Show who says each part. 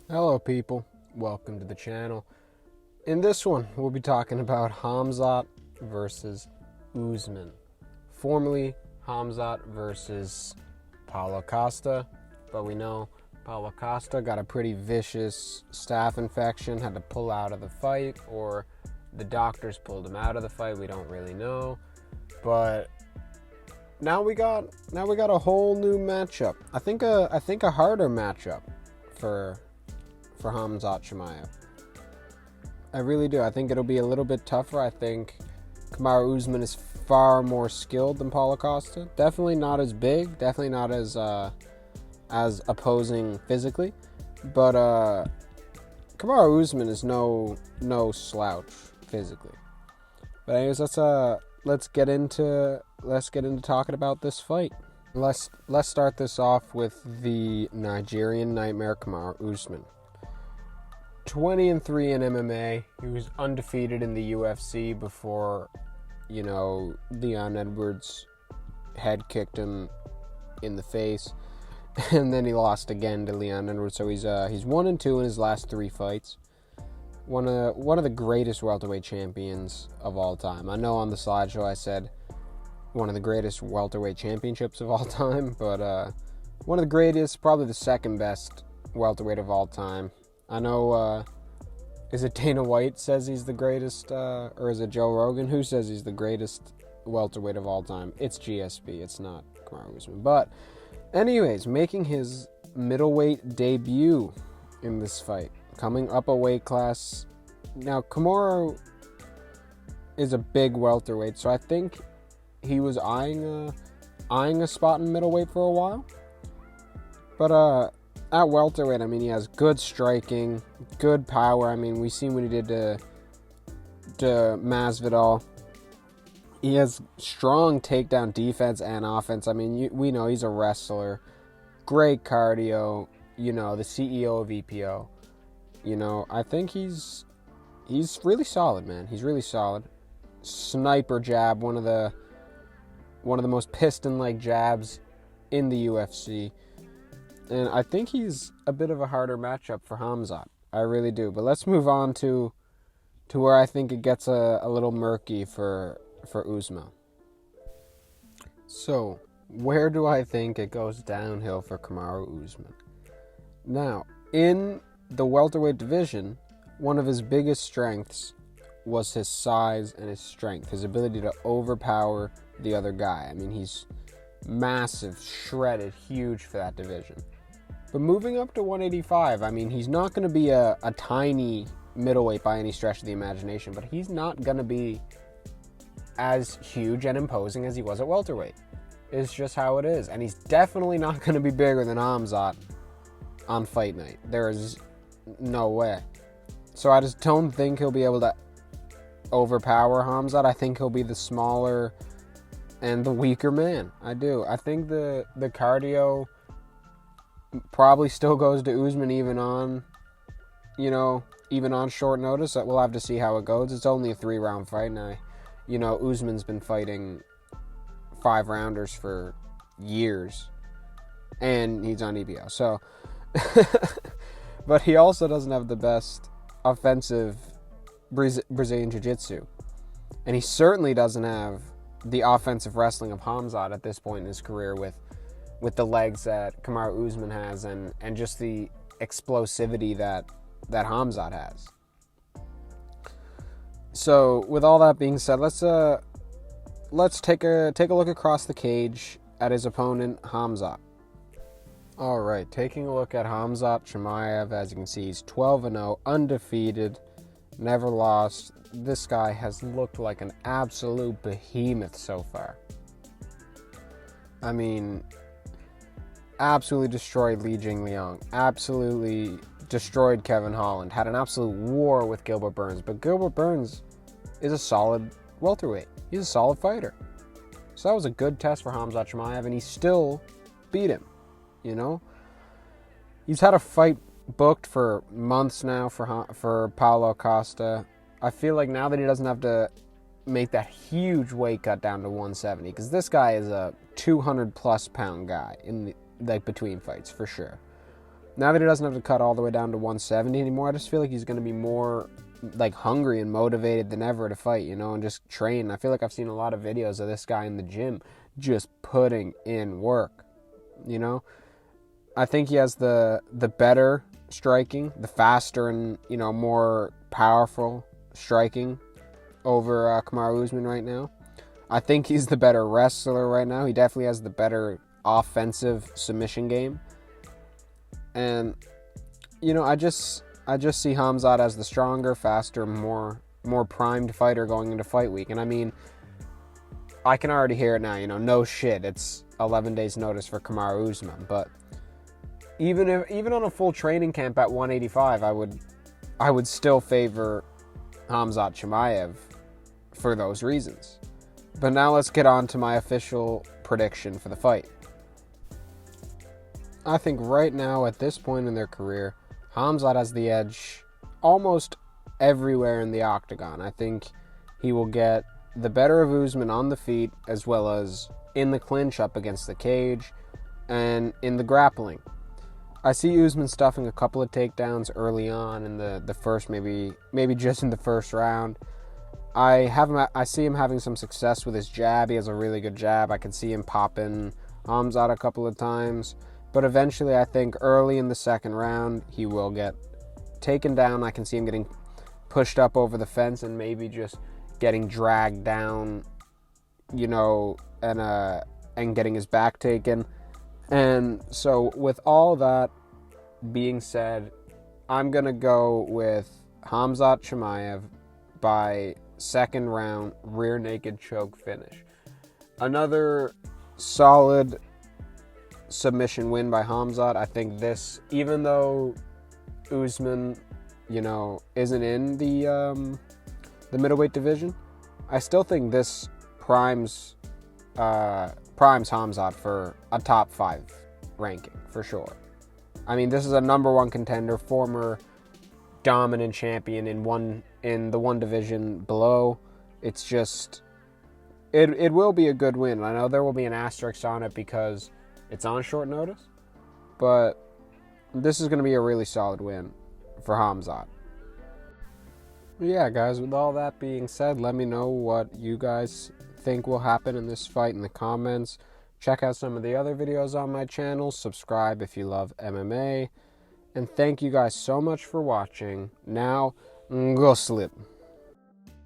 Speaker 1: Hello people, welcome to the channel. In this one, we'll be talking about Hamzat versus Usman. Formerly Hamzat versus Paulo Costa, but we know Paulo Costa got a pretty vicious staph infection, had to pull out of the fight, or the doctors pulled him out of the fight, we don't really know. But now we got a whole new matchup. I think a harder matchup for Khamzat Chimaev. I really do. I think it'll be a little bit tougher. I think Kamaru Usman is far more skilled than Paulo Costa. Definitely not as big. Definitely not as opposing physically. But Kamaru Usman is no slouch physically. But anyways, let's get into talking about this fight. Let's start this off with the Nigerian Nightmare Kamaru Usman. 20-3 in MMA. He was undefeated in the UFC before, Leon Edwards head kicked him in the face, and then he lost again to Leon Edwards. So he's 1-2 in his last 3 fights. One of the greatest welterweight champions of all time. I know on the slideshow I said one of the greatest welterweight championships of all time, but one of the greatest, probably the second best welterweight of all time. I know, is it Dana White says he's the greatest, or is it Joe Rogan? Who says he's the greatest welterweight of all time? It's GSP, it's not Kamaru Usman. But anyways, making his middleweight debut in this fight, coming up a weight class. Now, Kamaru is a big welterweight, so I think he was eyeing a spot in middleweight for a while. But at welterweight, I mean, he has good striking, good power. I mean, we've seen what he did to Masvidal. He has strong takedown defense and offense. I mean, we know he's a wrestler. Great cardio. The CEO of EPO. I think he's really solid, man. He's really solid. Sniper jab, one of the most piston-like jabs in the UFC. And I think he's a bit of a harder matchup for Hamzat. I really do. But let's move on to where I think it gets a little murky for Usman. So, where do I think it goes downhill for Kamaru Usman? Now, in the welterweight division, one of his biggest strengths was his size and his strength, his ability to overpower the other guy. I mean, he's massive, shredded, huge for that division. But moving up to 185, I mean, he's not going to be a tiny middleweight by any stretch of the imagination, but he's not going to be as huge and imposing as he was at welterweight. It's just how it is. And he's definitely not going to be bigger than Hamzat on fight night. There is no way. So I just don't think he'll be able to overpower Hamzat. I think he'll be the smaller and the weaker man. I do. I think the cardio probably still goes to Usman even on short notice. We'll have to see how it goes. It's only a 3-round fight now. Usman's been fighting 5-rounders for years, and he's on EPO. So, but he also doesn't have the best offensive Brazilian Jiu-Jitsu, and he certainly doesn't have the offensive wrestling of Hamzat at this point in his career with the legs that Kamaru Usman has and just the explosivity that Hamzat has. So with all that being said, let's take a look across the cage at his opponent Hamzat. All right, taking a look at Hamzat Chimaev, as you can see, he's 12-0, undefeated, never lost. This guy has looked like an absolute behemoth so far. I mean, absolutely destroyed Li Jingliang, absolutely destroyed Kevin Holland, had an absolute war with Gilbert Burns, but Gilbert Burns is a solid welterweight. He's a solid fighter. So that was a good test for Hamzat Chimaev, and he still beat him, He's had a fight booked for months now for Paulo Costa. I feel like now that he doesn't have to make that huge weight cut down to 170, because this guy is a 200-plus pound guy in between fights for sure. Now that he doesn't have to cut all the way down to 170 anymore, I just feel like he's going to be more like hungry and motivated than ever to fight, you know, and just train. I feel like I've seen a lot of videos of this guy in the gym just putting in work, you know. I think he has the better striking, the faster and, you know, more powerful striking over Kamaru Usman right now. I think he's the better wrestler right now. He definitely has the better offensive submission game. And, you know, I just see Hamzat as the stronger, faster, more primed fighter going into fight week. And I mean, I can already hear it now, you know, no shit, it's 11 days notice for Kamaru Usman. But even on a full training camp at 185, I would still favor Hamzat Chimaev for those reasons. But now let's get on to my official prediction for the fight. I think right now, at this point in their career, Hamzat has the edge almost everywhere in the octagon. I think he will get the better of Usman on the feet, as well as in the clinch up against the cage and in the grappling. I see Usman stuffing a couple of takedowns early on in the first, maybe just in the first round. I see him having some success with his jab. He has a really good jab. I can see him popping Hamzat a couple of times. But eventually, I think early in the second round, he will get taken down. I can see him getting pushed up over the fence and maybe just getting dragged down, you know, and getting his back taken. And so with all that being said, I'm going to go with Khamzat Chimaev by second round rear naked choke finish. Another solid submission win by Hamzat. I think this, even though Usman, you know, isn't in the middleweight division, I still think this primes Hamzat for a top 5 ranking for sure. I mean, this is a number 1 contender, former dominant champion in the one division below. It's just it will be a good win. I know there will be an asterisk on it because it's on short notice, but this is going to be a really solid win for Hamzat. Yeah, guys, with all that being said, let me know what you guys think will happen in this fight in the comments. Check out some of the other videos on my channel. Subscribe if you love MMA. And thank you guys so much for watching. Now, go slip.